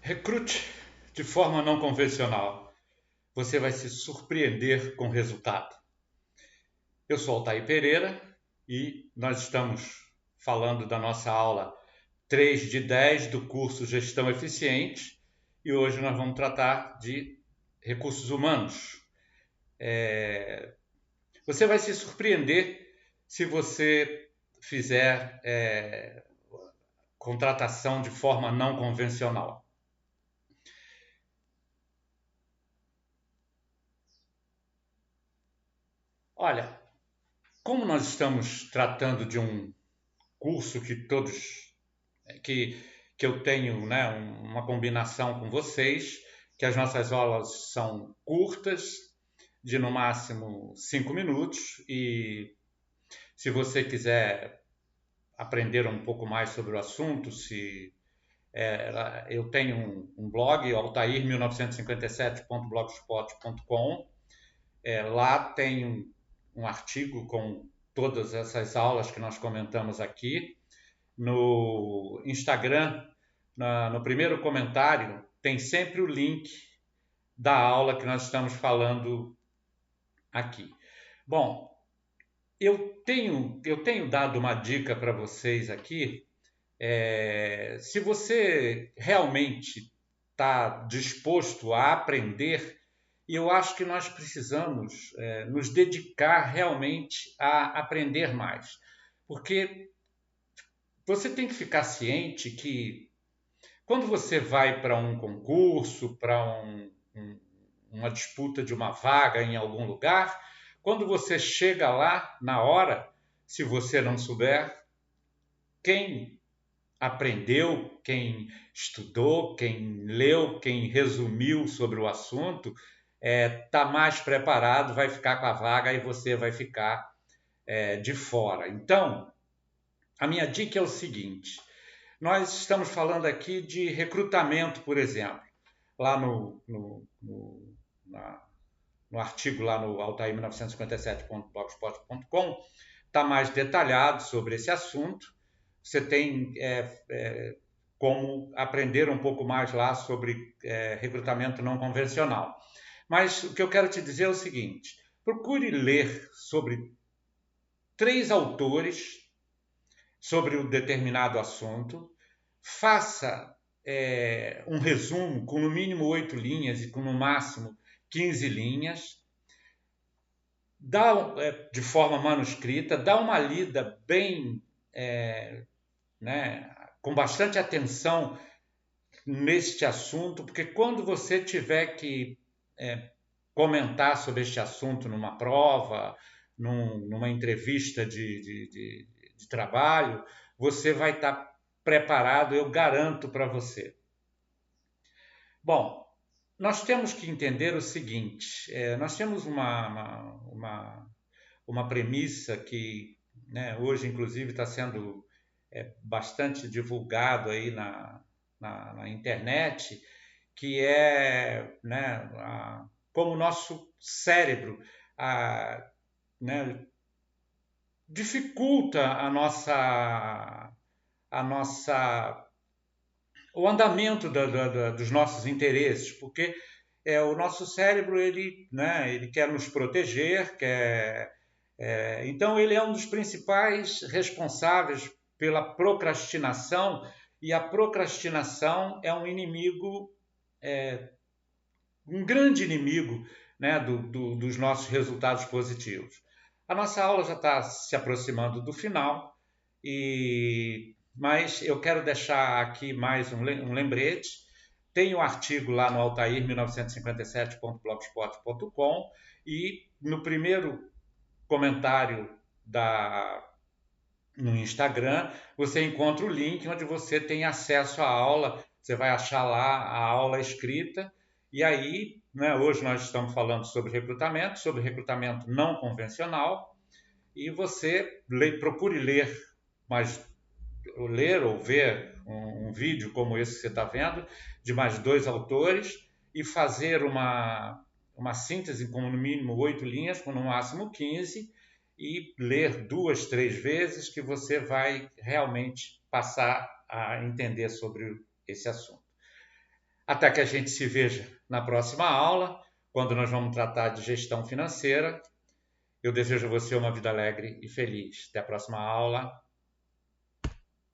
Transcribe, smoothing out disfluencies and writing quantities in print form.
Recrute de forma não convencional. Você vai se surpreender com o resultado. Eu sou Altair Pereira e nós estamos falando da nossa aula 3 de 10 do curso Gestão Eficiente e hoje nós vamos tratar de recursos humanos. Você vai se surpreender se você fizer contratação de forma não convencional. Olha, como nós estamos tratando de um curso que, que eu tenho, né, uma combinação com vocês, que as nossas aulas são curtas, de no máximo 5 minutos, e se você quiser aprender um pouco mais sobre o assunto, eu tenho um blog, altair1957.blogspot.com. Lá tem um artigo com todas essas aulas que nós comentamos aqui. No Instagram, no primeiro comentário, tem sempre o link da aula que nós estamos falando aqui. Bom, eu tenho dado uma dica para vocês aqui. Se você realmente está disposto a aprender, e eu acho que nós precisamos nos dedicar realmente a aprender mais, porque você tem que ficar ciente que quando você vai para um concurso, para uma disputa de uma vaga em algum lugar, quando você chega lá na hora, se você não souber, quem aprendeu, quem estudou, quem leu, quem resumiu sobre o assunto, está mais preparado, vai ficar com a vaga e você vai ficar de fora. Então, a minha dica é o seguinte: nós estamos falando aqui de recrutamento, por exemplo. Lá no artigo, lá no altair1957.blogspot.com, está mais detalhado sobre esse assunto. Você tem como aprender um pouco mais lá sobre recrutamento não convencional. Mas o que eu quero te dizer é o seguinte: procure ler sobre 3 autores sobre um determinado assunto, faça um resumo com no mínimo 8 linhas e com no máximo 15 linhas, de forma manuscrita, dá uma lida bem, com bastante atenção neste assunto, porque quando você tiver que comentar sobre este assunto numa prova, numa entrevista de trabalho, você vai estar preparado, eu garanto para você. Bom, nós temos que entender o seguinte: nós temos uma premissa que, né, hoje, inclusive, está sendo bastante divulgado aí na internet, que é, né, como o nosso cérebro né, dificulta o andamento dos nossos interesses, porque o nosso cérebro ele quer nos proteger, então ele é um dos principais responsáveis pela procrastinação, e a procrastinação é um inimigo, um grande inimigo, né, dos nossos resultados positivos. A nossa aula já está se aproximando do final, mas eu quero deixar aqui mais um lembrete. Tem um artigo lá no altair1957.blogspot.com e no primeiro comentário no Instagram você encontra o link onde você tem acesso à aula. Você vai achar lá a aula escrita e aí, né, hoje nós estamos falando sobre recrutamento não convencional, e você procure ler ou ver um vídeo como esse que você está vendo, de mais 2 autores, e fazer uma síntese com no mínimo 8 linhas, com no máximo 15, e ler 2, 3 vezes, que você vai realmente passar a entender sobre esse assunto. Até que a gente se veja na próxima aula, quando nós vamos tratar de gestão financeira. Eu desejo a você uma vida alegre e feliz. Até a próxima aula.